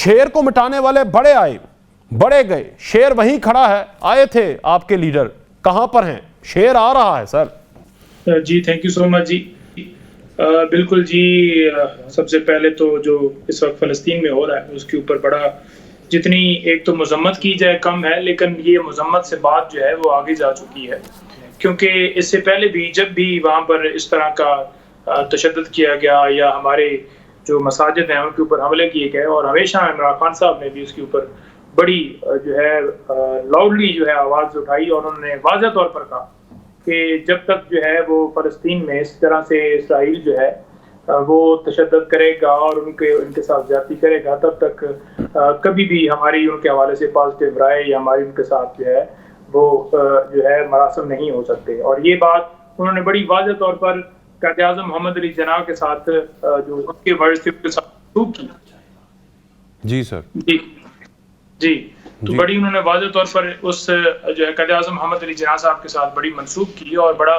शेर को मिटाने वाले बड़े आए बड़े गए, शेर वहीं खड़ा है। आए थे आपके लीडर, कहां पर हैं? शेर आ रहा है सर। जी थैंक यू सो मच जी। बिल्कुल जी, सबसे पहले तो जो इस वक्त फ़लस्तीन में हो रहा है उसके ऊपर बड़ा, जितनी एक तो मजम्मत की जाए कम है, लेकिन ये मजम्मत से बात जो है वो आगे जा चुकी है। क्योंकि इससे पहले भी जब भी वहाँ पर इस तरह का तशद्दुद किया गया या हमारे जो मसाजिद हैं उनके ऊपर हमले किए गए, और हमेशा इमरान खान साहब ने भी उसके ऊपर बड़ी जो है लाउडली जो है आवाज़ उठाई, और उन्होंने वाज़ह तौर पर कहा कि जब तक जो है वो फ़लस्तीन में इस तरह से इसराइल जो है वो तशद्दुद करेगा और उनके साथ ज्यादती करेगा, तब तक कभी भी हमारी उनके हवाले से पॉजिटिव राय या हमारी उनके साथ जो है वो जो है मरासम नहीं हो सकते। और ये बात उन्होंने बड़ी वाज़ह तौर पर कायद-ए-आज़म मोहम्मद अली जिन्नाह के साथ जो उनके वर्ड थे उनके साथ की। जी सर। जी तो बड़ी उन्होंने वाज़ह तौर पर उस जो है कायद-ए-आज़म मोहम्मद अली जिन्नाह साहब के साथ बड़ी मनसूब की, और बड़ा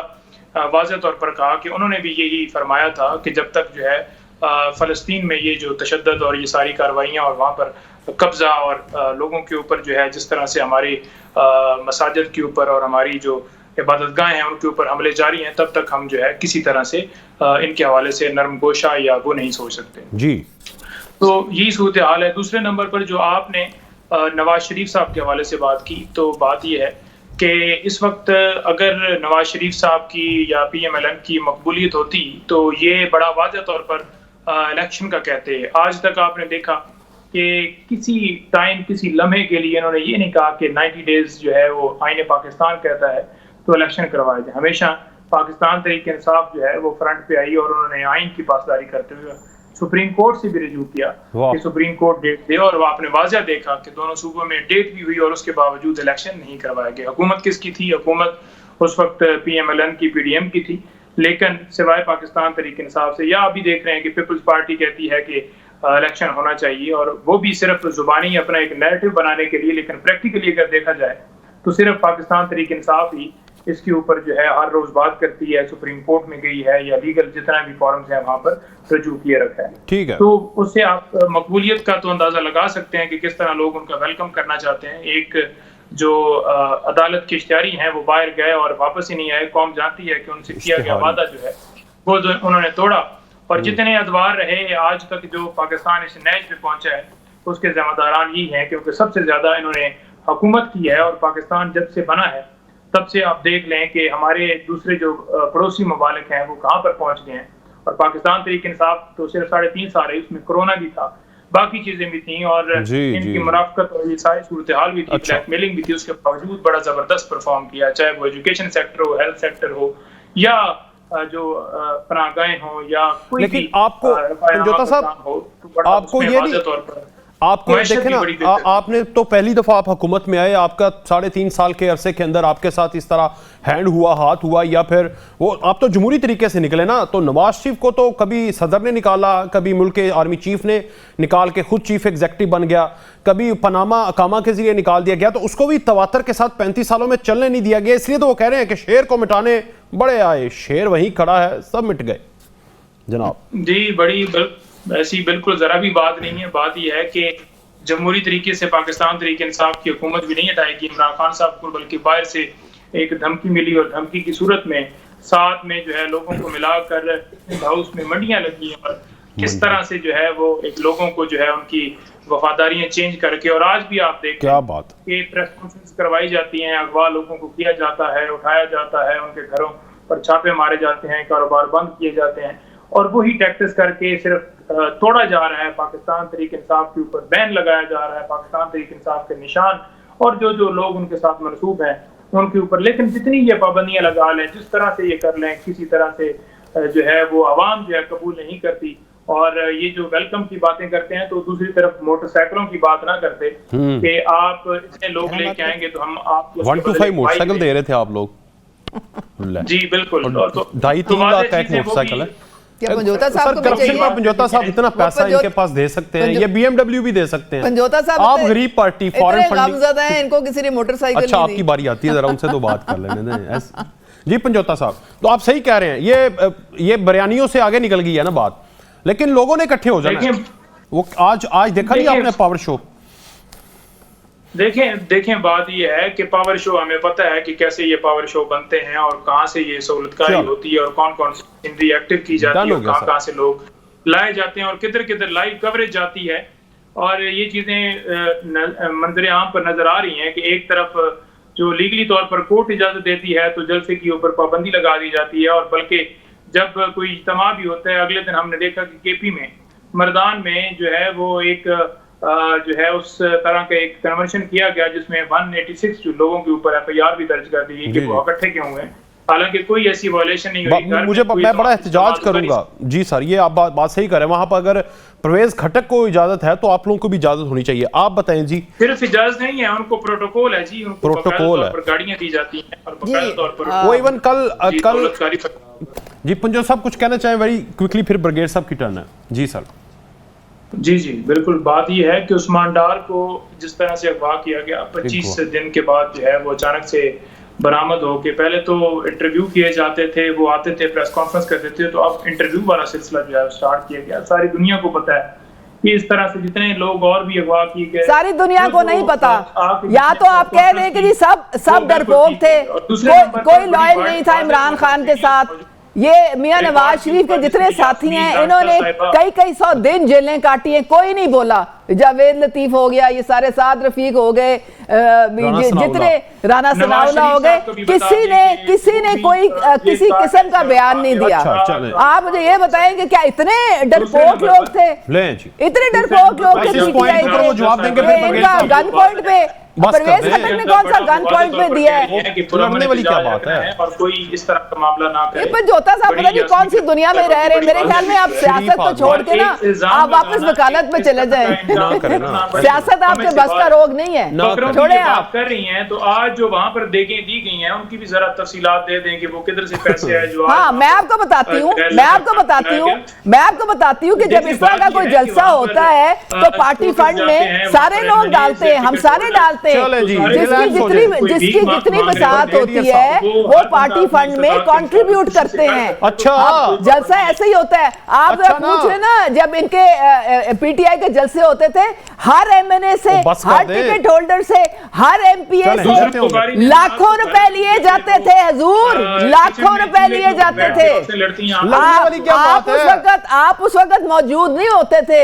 वाज़ह तौर पर कहा कि उन्होंने भी यही फरमाया था कि जब तक जो है फ़लस्तीन में ये जो तशद्दुद और ये सारी कार्रवाइयाँ और वहाँ पर कब्ज़ा और लोगों के ऊपर जो है जिस तरह से हमारी मसाजिद के ऊपर और हमारी जो इबादतगाहें हैं उनके ऊपर हमले जारी हैं, तब तक हम जो है किसी तरह से इनके हवाले से नरम गोशा या वो नहीं सोच सकते जी। तो यही सूरत हाल है। दूसरे नंबर पर जो आपने नवाज शरीफ साहब के हवाले से बात की, तो बात यह है कि इस वक्त अगर नवाज शरीफ साहब की या PMLN की मकबूलियत होती तो ये बड़ा वाज़ह तौर पर इलेक्शन का कहते। आज तक आपने देखा कि किसी टाइम किसी लम्हे के लिए इन्होंने ये नहीं कहा कि 90 डेज जो है वो आईने पाकिस्तान कहता है तो इलेक्शन करवाए जाए। हमेशा पाकिस्तान तहरीक इंसाफ जो है वो फ्रंट पे आई और उन्होंने आइन की पासदारी करते हुए सुप्रीम कोर्ट से भी रिजू किया कि सुप्रीम कोर्ट डेट दे, और आपने वाज़ह देखा कि दोनों सूबों में डेट भी हुई और उसके बावजूद इलेक्शन नहीं करवाया गया। हुकूमत किसकी थी? हुकूमत उस वक्त PMLN की, PDM की थी, लेकिन सिवाय पाकिस्तान तहरीक इंसाफ से, या अभी देख रहे हैं कि पीपल्स पार्टी कहती है कि इलेक्शन होना चाहिए, और वो भी सिर्फ जुबानी अपना एक नैरेटिव बनाने के लिए, लेकिन प्रैक्टिकली अगर देखा जाए तो सिर्फ पाकिस्तान तहरीक इंसाफ ही इसके ऊपर जो है हर रोज बात करती है, सुप्रीम कोर्ट में गई है या लीगल जितना भी फॉरम्स है वहां पर रजू किए रखा है। ठीक है, तो उससे आप मकबूलियत का तो अंदाजा लगा सकते हैं कि किस तरह लोग उनका वेलकम करना चाहते हैं। एक जो अदालत के इश्तिहारी हैं वो बाहर गए और वापस ही नहीं आए। कौम जानती है कि उनसे किया गया वादा जो है वो उन्होंने तोड़ा, और जितने अदवार रहे आज तक जो पाकिस्तान इस नैज पे पहुंचा है उसके जिम्मेदारान ही हैं, क्योंकि सबसे ज्यादा इन्होंने हुकूमत की है। और पाकिस्तान जब से बना है तब से आप देख लें कि हमारे दूसरे जो पड़ोसी ममालिक हैं वो कहाँ पर पहुंच गए हैं। और पाकिस्तान तहरीक इंसाफ तो सिर्फ 3.5 साल रही, उसमें कोरोना भी था, बाकी चीजें भी थी, और इनकी मुनाफकत और ये सारी सूरत हाल भी थी, ब्लैकमेलिंग भी थी, उसके बावजूद बड़ा जबरदस्त परफॉर्म किया, चाहे वो एजुकेशन सेक्टर हो, हेल्थ सेक्टर हो, या जो पनाहगाहें हो, या कोई लेकिन भी आपको पंजोता साहब हो, तो आपको ये नहीं तौर पर आपको देखे ना, आपने तो पहली दफा आप हुकूमत में आए, आपका 3.5 साल के अरसे के अंदर आपके साथ इस तरह हैंड हुआ, हाथ हुआ, या फिर वो आप तो जमहूरी तरीके से निकले ना। तो नवाज शरीफ को तो कभी सदर ने निकाला, कभी मुल्क के आर्मी चीफ ने निकाल के खुद चीफ एग्जीक्यूटिव बन गया, कभी पनामा अकामा के जरिए निकाल दिया गया, तो उसको भी तवातर के साथ 35 सालों में चलने नहीं दिया गया। इसलिए तो वो कह रहे हैं कि शेर को मिटाने बड़े आए, शेर वहीं खड़ा है, सब मिट गए जनाब। जी बड़ी ऐसी बिल्कुल जरा भी बात नहीं है। बात यह है कि जमहूरी तरीके से पाकिस्तान तहरीक इंसाफ की हुकूमत भी नहीं हटाएगी इमरान खान साहब को, बल्कि बाहर से एक धमकी मिली, और धमकी की सूरत में साथ में जो है लोगों को मिलाकर हाउस में मंडियां लगी, और किस तरह से जो है वो एक लोगों को जो है उनकी वफादारियां चेंज करके, और आज भी आप देखें क्या बात कि प्रेस कॉन्फ्रेंस करवाई जाती हैं, अगवा लोगों को किया जाता है, उठाया जाता है, उनके घरों पर छापे मारे जाते हैं, कारोबार बंद किए जाते हैं, और वही टैक्सेस करके सिर्फ तोड़ा जा रहा है। पाकिस्तान तहरीक इंसाफ के ऊपर बैन लगाया जा रहा है, पाकिस्तान तहरीक इंसाफ के निशान और जो जो लोग उनके साथ मनसूब हैं उनके ऊपर। लेकिन जितनी ये पाबंदियां लगा लें, जिस तरह से ये कर लें, किसी तरह से जो है वो आवाम जो है कबूल नहीं करती। और ये जो वेलकम की बातें करते हैं तो दूसरी तरफ मोटरसाइकिलों की बात ना करते कि आप इतने लोग लेके आएंगे तो हम आपको 125 मोटरसाइकिल दे रहे थे आप लोग। जी बिल्कुल, 2.5-3 लाख का एक मोटरसाइकिल है। क्या पंजोता साहब को करप्शन पर पंजोता साहब इतना पैसा इनके पास दे सकते हैं, ये BMW भी दे सकते हैं। पंजोता साहब आप गरीब पार्टी, फॉरेन फंडिंग है, इनको किसी ने मोटरसाइकिल अच्छा आपकी बारी आती है, जरा उनसे तो बात कर लेने दें। जी पंजोता साहब, तो आप सही कह रहे हैं, ये बयानियों से आगे निकल गई है ना बात, लेकिन लोगों ने इकट्ठे हो जाना है। वो आज देखा नहीं आपने पावर शो? देखें बात ये है कि पावर शो, हमें पता है कि कैसे ये पावर शो बनते हैं और कहाँ से ये सहूलतकारी होती है और कौन कौन सी एक्टिव की जाती है और कहाँ से लोग लाए जाते हैं और किधर किधर लाइव कवरेज जाती है। और ये चीजें मंजर आम पर नजर आ रही हैं कि एक तरफ जो लीगली तौर पर कोर्ट इजाजत देती है तो जलसे के ऊपर पाबंदी लगा दी जाती है, और बल्कि जब कोई इज्तिमा भी होता है अगले दिन हमने देखा कि केपी में मर्दान में जो है वो एक जो है उस तरह का एक कन्वर्शन किया गया जिसमें 186 लोगों के ऊपर एफआईआर भी दर्ज कर दी गई कि वो इकट्ठे क्यों हुए, हालांकि कोई ऐसी वायलेशन नहीं हुई। मैं बड़ा एहतजाज करूंगा जी सर, ये आप बात सही करें। वहां पर अगर परवेज खटक को इजाजत है तो आप लोगों को भी इजाजत होनी चाहिए। आप बताएं जी। सिर्फ इजाजत नहीं है, उनको प्रोटोकॉल है जी, उनको प्रोटोकॉल है, गाड़ियां दी जाती हैं और बकायदा तौर पर वो इवन कल जी पंजो साहब कुछ कहना चाहें वेरी क्विकली, फिर ब्रिगेड साहब की टर्न है जी सर। जी बिल्कुल, बात यह है कि उस्मान डार को जिस तरह से अगवा किया गया 25 दिन के बाद जो है वो अचानक से बरामद हो के, पहले तो इंटरव्यू किए जाते थे, वो आते थे प्रेस कॉन्फ्रेंस करते थे, तो अब इंटरव्यू वाला सिलसिला जो है स्टार्ट किया गया। सारी दुनिया को पता है कि इस तरह से जितने लोग और भी अगवा किए गए, सारी दुनिया को नहीं पता। या तो आप कह रहे हैं कि जी सब डरपोक थे, कोई लॉयल नहीं था इमरान खान के साथ। ये मियां नवाज शरीफ के जितने साथी हैं इन्होंने कई 100 दिन जेलें काटी हैं, कोई नहीं बोला। जावेद लतीफ हो गया, ये सारे साद रफीक हो गए, जितने राना सनाउल्लाह हो गए, किसी ने कोई किसी किस्म का बयान नहीं दिया। आप मुझे ये बताएं कि क्या इतने डरपोक लोग थे? इतने डरपोक लोग थे इनका गन पॉइंट पे परवेज खटक ने कौन सा गन पॉइंट पे दिया है? लड़ने वाली क्या बात है? और कोई इस तरह का मामला ना करे। पंजोता साहब पता नहीं कौन सी दुनिया में रह रहे हैं। मेरे ख्याल में आप सियासत को छोड़ के ना आप वापस वकालत में चले जाएं। सियासत आपके बस का रोग नहीं है, छोड़े आप। कर रही हैं तो आज जो वहाँ पर देखें दी गई हैं उनकी भी जरा तफसीलात दे दें कि वो किधर से पैसे आए जो। हाँ, मैं आपको बताती हूँ कि जब इस तरह का कोई जलसा होता है तो पार्टी फंड में सारे लोग डालते हैं, हम सारे डालते हैं। जिसकी जितनी बसात होती है वो पार्टी फंड में कंट्रीब्यूट करते हैं। अच्छा, जलसा ऐसे ही होता है। आप पूछ रहे ना, जब इनके पीटीआई के जलसे होते थे, हर एमएनए से, हर टिकट होल्डर से, हर एमपीए से लाखों रुपए लिए जाते थे। हुजूर, लाखों रुपए लिए जाते थे। आप उस वक्त मौजूद नहीं होते थे,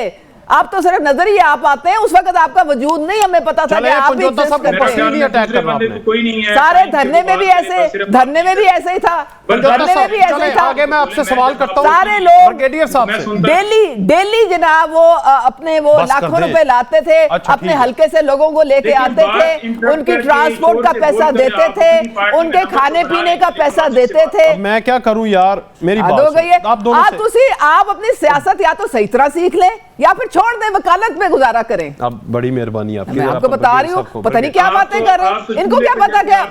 आप तो सिर्फ नजर ही आप आते हैं। उस वक्त आपका वजूद नहीं हमें पता था कि आप भी एग्जिस्ट करते हैं। सारे धरने में भी ऐसे ही था। आगे मैं आपसे सवाल करता हूं, सारे लोग ब्रिगेडियर साहब से डेली जनाब वो अपने वो लाखों रुपए लाते थे, अपने हल्के से लोगों को लेके आते थे, उनकी ट्रांसपोर्ट का पैसा देते थे, उनके खाने पीने का पैसा देते थे। मैं क्या करूं यार, मेरी बात हो गई है। आप अपनी सियासत या तो सही तरह सीख लें या फिर छोड़ दें, वकालत में गुजारा करें। अब बड़ी मेहरबानी आपकी। मैं आपको बता रही हूँ, पता नहीं क्या बातें कर रहे हैं। इनको क्या पता क्या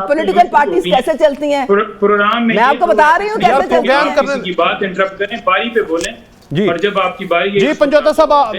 पॉलिटिकल पार्टीज कैसे चलती हैं? प्रोग्राम में मैं आपको बता रही हूँ कैसे चलती हैं। बात इंटरप्ट करें, बारी पे बोलें जी, और जब आपकी बारी जी पंजोता साहब